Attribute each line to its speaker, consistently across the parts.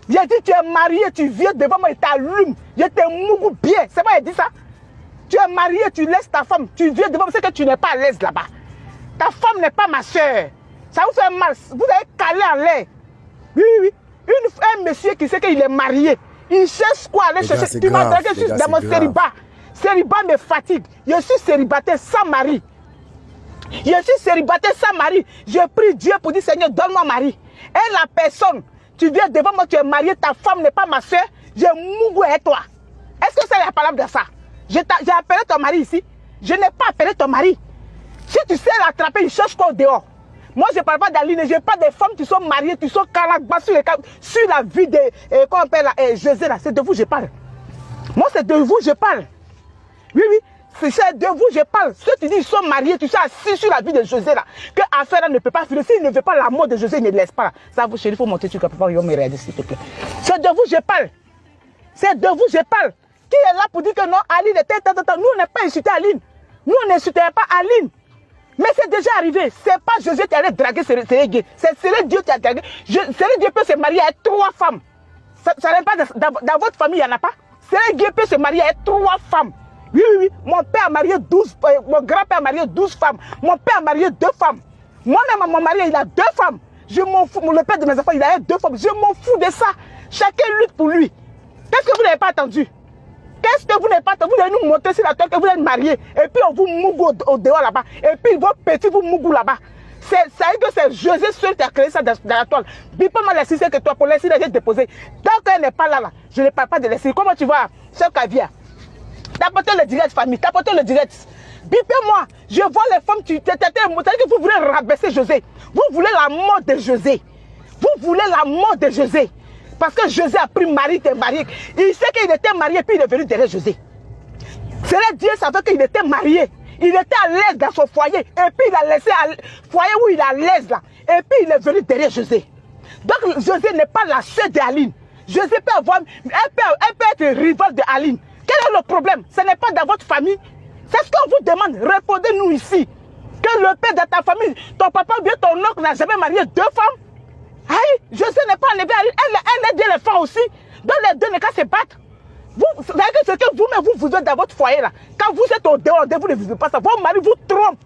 Speaker 1: J'ai dit, tu es marié, tu viens devant moi et t'allumes. Je te mougou bien. C'est moi, il dit ça. Tu es marié, tu laisses ta femme. Tu viens devant moi, c'est que tu n'es pas à l'aise là-bas. Ta femme n'est pas ma soeur. Ça vous fait mal. Vous avez calé en l'air. Oui, oui, oui. Un monsieur qui sait qu'il est marié. Il cherche quoi aller chercher. Tu m'as dragué juste dans mon célibat. Célibat me fatigue. Je suis célibataire sans mari. Je suis célibataire sans mari. Je prie Dieu pour dire, Seigneur, donne-moi mari. Et la personne, tu viens devant moi, tu es marié, ta femme n'est pas ma soeur, je mougou et toi. Est-ce que c'est la parole de ça? J'ai appelé ton mari ici. Je n'ai pas appelé ton mari. Si tu sais l'attraper, il cherche quoi au dehors? Moi, je ne parle pas d'Aline, je parle des femmes qui sont mariées, qui sont carabas sur la vie de comment on appelle José là. C'est de vous que je parle. Moi, c'est de vous que je parle. Oui, oui. C'est de vous que je parle. Ceux qui disent qu'ils sont mariés, tu sais, assis sur la vie de José là, que affaire là ne peut pas finir. S'il ne veut pas la mort de José, il ne laisse pas. Ça, vous, chérie, il faut monter sur le papa, il me regarder, s'il te plaît. C'est de vous que je parle. C'est de vous que je parle. Qui est là pour dire que non, Aline était... Nous, on n'a pas insulté Aline. Nous, on n'insultait pas Aline. Mais c'est déjà arrivé. C'est pas José qui allait draguer Sérégué. C'est Dieu qui a dragué. Sérégué peut se marier avec 3 femmes. Ça n'est pas dans votre famille, il n'y en a pas. Sérégué peut se marier avec 3 femmes. Oui, oui, oui. Mon père a marié 12, mon grand-père a marié 12 femmes. Mon père a marié 2 femmes. Moi-même, mon mari, il a 2 femmes. Je m'en fous. Le père de mes enfants, il a 2 femmes. Je m'en fous de ça. Chacun lutte pour lui. Qu'est-ce que vous n'avez pas attendu? Qu'est-ce que vous n'avez pas attendu? Vous allez nous montrer sur la toile que vous êtes mariés. Et puis on vous mougou au dehors là-bas. Et puis vos petits vous mougou là-bas. Ça veut dire que c'est José seul qui a créé ça dans la toile. Bipez-moi les 6 que toi, pour les 6 j'ai déposé. Tant qu'elle n'est pas là, je ne parle pas de les 6. Comment tu vois, chef Kavia? Tapotez le direct, famille. Tapotez le direct. Bipez-moi. Je vois les femmes, que vous voulez rabaisser José. Vous voulez la mort de José. Vous voulez la mort de José. Parce que José a pris Marie, t'es marié. Il sait qu'il était marié, puis il est venu derrière José. C'est là Dieu savait qu'il était marié. Il était à l'aise dans son foyer. Et puis il a laissé le foyer où il est à l'aise là. Et puis il est venu derrière José. Donc José n'est pas la sœur d'Aline. José peut avoir, elle peut être rivale d'Aline. Quel est le problème? Ce n'est pas dans votre famille. C'est ce qu'on vous demande. Répondez-nous ici. Que le père de ta famille, ton papa ou bien ton oncle n'a jamais marié 2 femmes. Aïe, José n'est pas enlevé à Aline. Elle aide les femmes aussi. Donc les deux n'ont qu'à se battre. Vous savez que ce que vous-même vous êtes dans votre foyer là. Quand vous êtes au dehors, vous ne vivez pas ça. Vos maris vous trompent.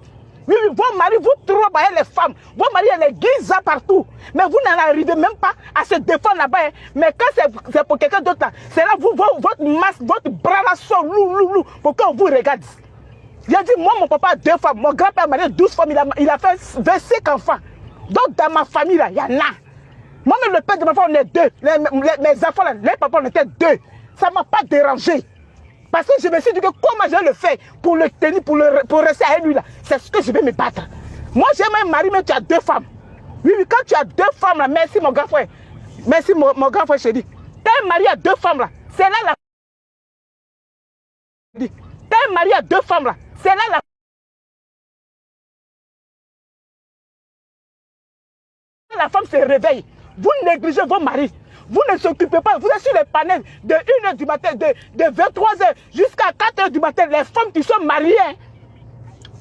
Speaker 1: Oui, oui, vos maris vous trompent avec les femmes. Vos maris les guisent partout. Mais vous n'en arrivez même pas à se défendre là-bas. Hein. Mais quand c'est pour quelqu'un d'autre là, c'est là votre masse, votre bras là sort loup, pour qu'on vous regarde. Il a dit, moi mon papa a 2 femmes. Mon grand-père a marié 12 femmes. Il a fait 25 enfants. Donc dans ma famille là, il y en a. Moi-même, le père de ma femme, on est 2. Mes enfants, là, les papas, on était 2. Ça ne m'a pas dérangé. Parce que je me suis dit que comment je vais le faire pour le tenir, pour rester avec lui là. C'est ce que je vais me battre. Moi, j'ai un mari, mais tu as 2 femmes. Oui, oui, quand tu as 2 femmes là, merci mon grand frère. Merci mon grand frère chéri. T'as un mari à 2 femmes là. C'est là la... T'as un mari à 2 femmes là. C'est là la... La femme se réveille. Vous négligez vos maris. Vous ne s'occupez pas. Vous êtes sur les panels de 1h du matin, de 23h jusqu'à 4h du matin. Les femmes qui sont mariées.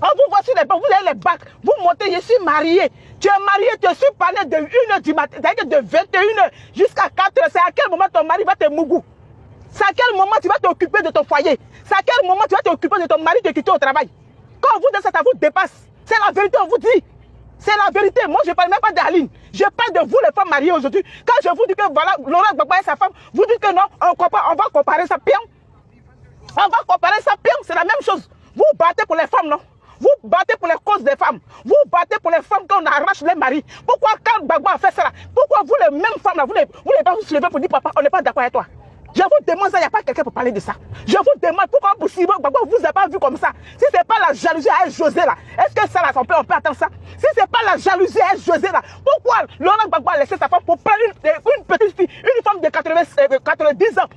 Speaker 1: On vous voit sur les bancs, vous avez les bacs. Vous montez, je suis marié. Tu es marié, tu es sur panel de 1h du matin. C'est-à-dire de 21h jusqu'à 4h. C'est à quel moment ton mari va te mougou? C'est à quel moment tu vas t'occuper de ton foyer? C'est à quel moment tu vas t'occuper de ton mari de quitter au travail? Quand vous dites ça, ça vous dépasse. C'est la vérité, on vous dit. C'est la vérité. Moi, je ne parle même pas d'Aline. Je parle de vous, les femmes mariées aujourd'hui. Quand je vous dis que voilà, Laurent Gbagbo et sa femme, vous dites que non, on va comparer ça, pion. On va comparer ça, pion. C'est la même chose. Vous battez pour les femmes, non? Vous battez pour les causes des femmes. Vous battez pour les femmes qu'on arrache les maris. Pourquoi quand Gbagbo a fait ça là? Pourquoi vous, les mêmes femmes là, vous n'avez pas vous se lever pour dire, papa, on n'est pas d'accord avec toi? Je vous demande ça, il n'y a pas quelqu'un pour parler de ça. Je vous demande pourquoi vous ne vous avez pas vu comme ça. Si ce n'est pas la jalousie à José là, est-ce que ça là, on peut attendre ça? Si ce n'est pas la jalousie à José là, pourquoi Laurent Gbagbo a laissé sa femme pour prendre une petite fille, une femme de 90 ans,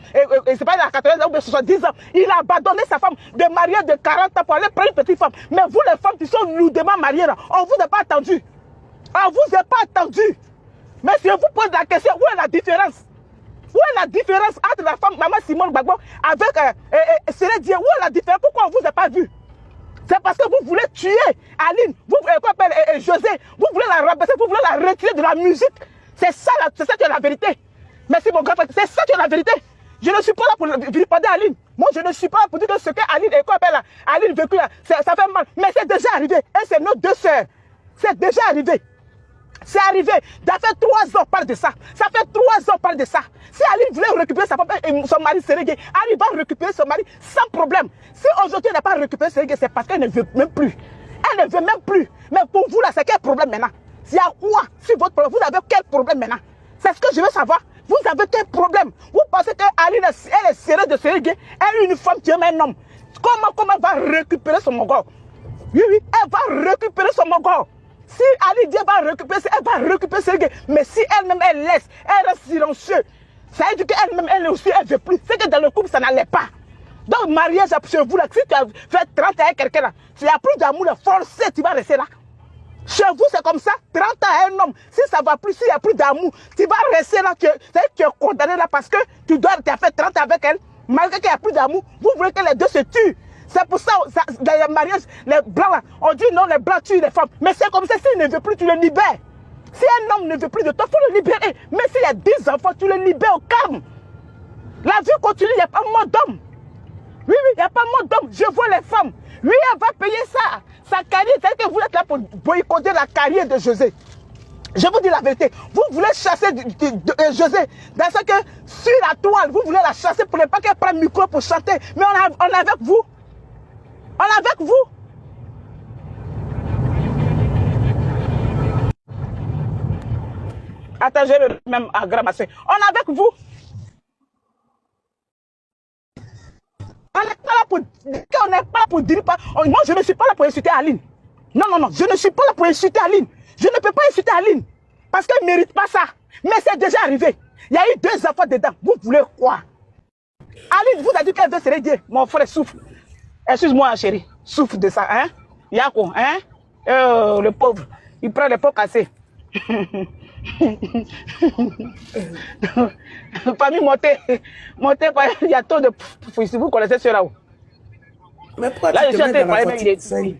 Speaker 1: c'est pas la 80 ans ou 70 ans, il a abandonné sa femme de mariée de 40 ans pour aller prendre une petite femme. Mais vous les femmes qui sont lourdement mariées là, on ne vous a pas attendu. On ne vous a pas attendu. Mais si on vous pose la question, où est la différence? Où est la différence entre la femme, maman Simone Gbagbo, avec Céline Dion? Où est la différence? Pourquoi on ne vous a pas vu? C'est parce que vous voulez tuer Aline, José, vous voulez la rabaisser, vous voulez la retirer de la musique. C'est ça qui est la vérité. Merci mon grand frère. C'est ça qui est la vérité. Je ne suis pas là pour vilipender Aline. Moi, je ne suis pas là pour dire que ce qu'Aline et quoi là, Aline vécu là, ça fait mal. Mais c'est déjà arrivé. Et c'est nos deux sœurs. C'est déjà arrivé. C'est arrivé. Ça fait 3 ans on parle de ça. Ça fait 3 ans on parle de ça. Si Aline voulait récupérer sa femme et son mari Sérégué, Aline va récupérer son mari sans problème. Si aujourd'hui elle n'a pas récupéré Sérégué, c'est parce qu'elle ne veut même plus. Elle ne veut même plus. Mais pour vous là, c'est quel problème maintenant? Il y a quoi sur votre problème? Vous avez quel problème maintenant? C'est ce que je veux savoir. Vous avez quel problème? Vous pensez qu'Aline, elle est serrée de Sérégué? Elle est une femme qui aime un homme. Comment elle va récupérer son mogol? Oui, elle va récupérer son mogol. Si Ali dit elle va récupérer Sérégué. Mais si elle-même, elle laisse, elle reste silencieuse, ça veut dire qu'elle-même, elle aussi, elle ne veut plus. C'est que dans le couple, ça n'allait pas. Donc, mariage chez vous, là, si tu as fait 30 ans avec quelqu'un, là, tu n'as plus d'amour, forcé, tu vas rester là. Chez vous, c'est comme ça. 30 ans à un homme, si ça ne va plus, s'il n'y a plus d'amour, tu vas rester là, tu es condamné là parce que tu as fait 30 ans avec elle, malgré qu'il n'y a plus d'amour, vous voulez que les deux se tuent. C'est pour ça, dans les mariages, les blancs, là, on dit non, les blancs tuent les femmes. Mais c'est comme ça, s'il ne veut plus, tu le libères. Si un homme ne veut plus de toi, il faut le libérer. Mais s'il y a 10 enfants, tu le libères au calme. La vie continue, il n'y a pas mort d'homme. Oui, il n'y a pas mort d'homme. Je vois les femmes. Oui, elle va payer ça. Sa carrière, c'est que vous êtes là pour boycotter la carrière de José. Je vous dis la vérité. Vous voulez chasser José. Dans ce que, sur la toile, vous voulez la chasser pour ne pas qu'elle prenne le micro pour chanter. Mais on est avec vous. On est avec vous. Attends, je vais même ramasser. On est avec vous. On n'est pas là pour dire pas. Moi, je ne suis pas là pour insulter Aline. Non, je ne suis pas là pour insulter Aline. Je ne peux pas insulter Aline. Parce qu'elle ne mérite pas ça. Mais c'est déjà arrivé. Il y a eu 2 enfants dedans. Vous voulez quoi? Aline vous a dit qu'elle veut se régler. Mon frère souffle. Excuse-moi, chérie. Souffle de ça, hein? Yako, hein? Le pauvre. Il prend les pots cassés. Famille, montez, il y a trop de... Si vous connaissez cela.
Speaker 2: Mais pourquoi là, tu te mets dans la voiture, c'est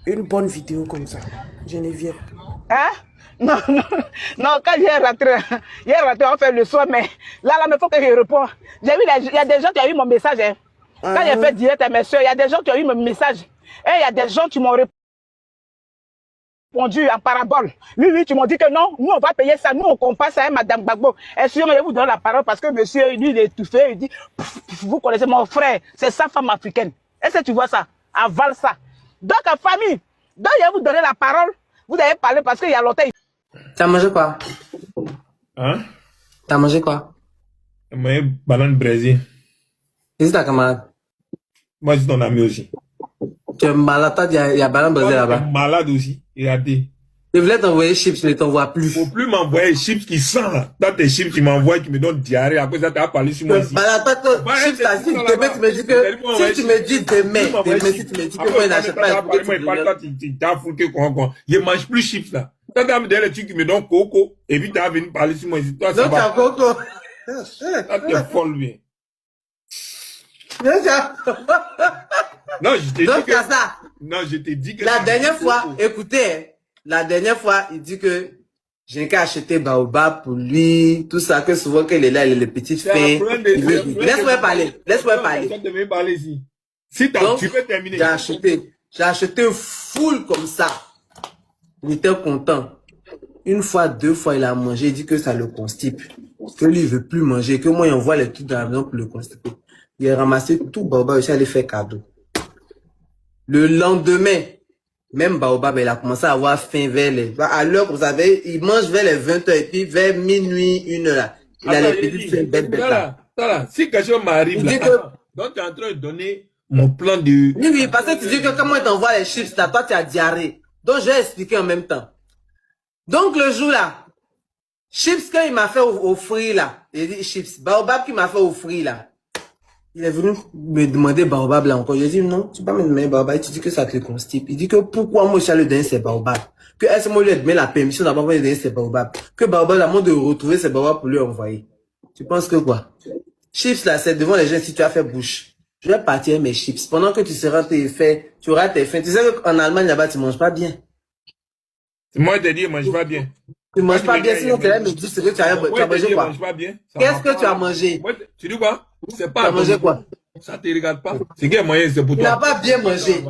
Speaker 2: une bonne vidéo comme ça, Geneviève?
Speaker 1: Hein? Non, quand j'ai rentré, on fait le soir, mais là, il faut que je réponde. J'ai vu, il y a des gens qui ont eu mon message, hein. Quand j'ai fait direct à mes soeurs, il y a des gens qui ont eu mon message. Et il y a des gens qui m'ont répondu en parabole. Oui, tu m'as dit que non, nous on va payer ça, nous on compare ça à Madame Gbagbo. Excusez-moi, je vous donne la parole parce que monsieur, lui, il est étouffé, il dit, vous connaissez mon frère, c'est sa femme africaine. Est-ce que tu vois ça? Avale ça. Donc, en famille, donc je vais vous donner la parole, vous avez parlé parce qu'il y a longtemps.
Speaker 3: T'as mangé quoi?
Speaker 4: Hein?
Speaker 3: T'as mangé quoi?
Speaker 4: J'ai mangé ballon de Brésil.
Speaker 3: Et c'est ta camarade?
Speaker 4: Moi, je suis ton ami aussi.
Speaker 3: Tu es malade, il y a ballon de Brésil là-bas.
Speaker 4: Malade aussi, regardez.
Speaker 3: Je voulais t'envoyer chips, mais t'envoies plus.
Speaker 4: Faut plus m'envoyer chips qui sentent là. Dans tes chips, tu m'envoies, qui me donnent diarrhée. Après ça, tu as parlé sur moi ici.
Speaker 3: Malade, chips là, si demain tu me dis que, si tu me dis demain, si tu me dis que moi, il n'achète pas,
Speaker 4: tu t'as foutu quoi. Je mange plus chips là. T'as dans les trucs qui me donnent coco. Et puis tu as venu parler sur moi ici. Toi, ça va.
Speaker 3: Donc, coco.
Speaker 4: Là, tu es folle, bien. Non, je t'ai dit que...
Speaker 3: ça.
Speaker 4: Non, je t'ai dit que...
Speaker 3: La dernière fois, écoutez, la dernière fois, il dit que j'ai qu'à acheter Baobab pour lui, tout ça, que souvent qu'il est là, il est le petit fait. Laisse-moi parler, laisse-moi parler.
Speaker 4: Si tu peux terminer.
Speaker 3: J'ai acheté full comme ça. Il était content. Une fois, 2 fois, il a mangé, il dit que ça le constipe. Que lui, il veut plus manger, que moi, il envoie les trucs dans la maison pour le constiper. Il a ramassé tout Baobab, il allait faire cadeau. Le lendemain, même Baobab, il a commencé à avoir faim vers les... À l'heure, vous savez, il mange vers les 20h et puis vers minuit, 1h là. Il a les petites faim bête là.
Speaker 4: Si quelque chose m'arrive là, donc tu es en train de donner mon plan de...
Speaker 3: Oui, parce que tu dis que comment il t'envoie les chips là, toi tu as diarrhée. Donc je vais expliquer en même temps. Donc le jour là, chips quand il m'a fait au fruit là, il dit chips, Baobab qui m'a fait au fruit là. Il est venu me demander Baobab là encore. J'ai dit non, tu peux pas me demander Baobab. Tu dis que ça te constipe. Il dit que pourquoi moi je suis allé donner ces Baobab. Que est-ce que moi lui ai donné la permission d'avoir donné ces Baobab. Que Baobab là, moi de retrouver ces Baobab pour lui envoyer. Tu penses que quoi? Chips là, c'est devant les gens si tu as fait bouche. Je vais partir mes chips. Pendant que tu seras tes faits, tu auras tes faits. Tu sais qu'en Allemagne là-bas tu manges pas bien.
Speaker 4: Moi je te dis, je mange pas bien.
Speaker 3: Tu ne manges pas bien, sinon tu allais me dire ce que tu as mangé quoi. Qu'est-ce que tu as mangé?
Speaker 4: Tu dis quoi? C'est pas.
Speaker 3: Tu as mangé quoi?
Speaker 4: Ça te regarde pas. C'est qu'elle mangé, c'est pour toi.
Speaker 3: Tu n'as pas bien mangé.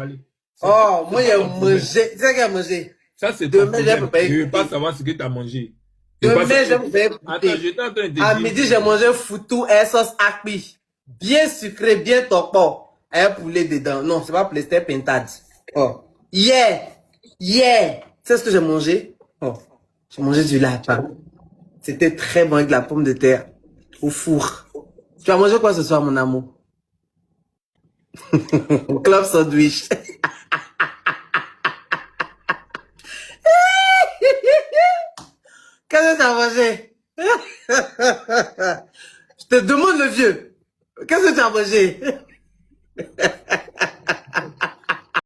Speaker 3: Oh, moi j'ai mangé. Tu sais qu'elle a mangé.
Speaker 4: Ça c'est
Speaker 3: demain, je
Speaker 4: ne veux pas savoir ce que tu as mangé.
Speaker 3: Demain, je vais
Speaker 4: Attends, j'étais en train de dire.
Speaker 3: À midi, j'ai mangé foutou et sauce akpi. Bien sucré, bien topant. Un poulet dedans. Non, c'est pas poulet, c'était pintade. Oh. Yeah. Tu sais ce que j'ai mangé? Oh. J'ai mangé du lapin. C'était très bon avec la pomme de terre. Au four. Tu as mangé quoi ce soir, mon amour? Club sandwich. Qu'est-ce que tu as mangé? Je te demande le vieux. Qu'est-ce que tu as mangé?